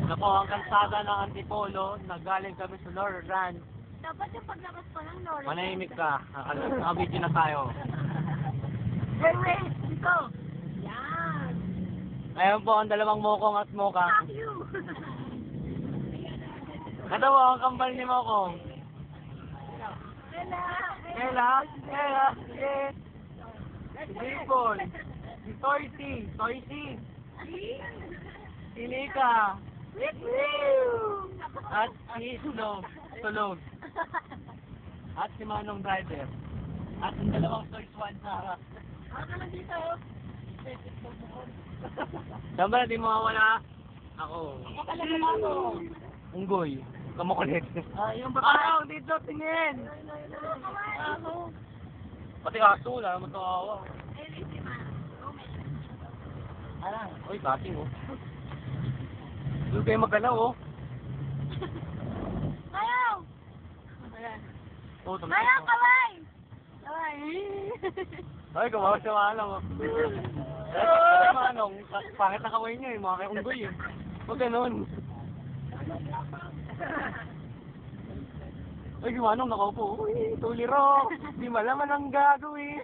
Ito po ang kalsada ng Antipolo. Nagaling kami sa Loran. Dapat yung paglabas pa ng lorry. Manahimik ka. Nakabidyo na tayo. Wait, dito. Yan. Ngayon po ang dalawang mokong at moka. Fuck you. Ito po ang kambal ni Mokong. Ella, yes. Si Dimple. Si Toysy. Si Lika. At si Tulog. At si Manong Driver. At ang dalawang Toy Swan sa harap. Ako na dito. Saan ba natin mawawala? Ako. Ako talaga ako. Unggoy. Kamukulit. Yung Dito, tingin! Ako. Pati aso, wala naman tawa. Uy, bating oh. Doon kayo magalaw oh. Ayaw! Oh, tamad Ayaw, oh. kamay! Kamay. Ay, kumawa siya maalang oh. Manong, pangit na kamay niya eh, mga kay unggoy eh. Huwag ganun. Ay, si Manong nakaupo. Uy, tuliro. Di malaman ang gagawin.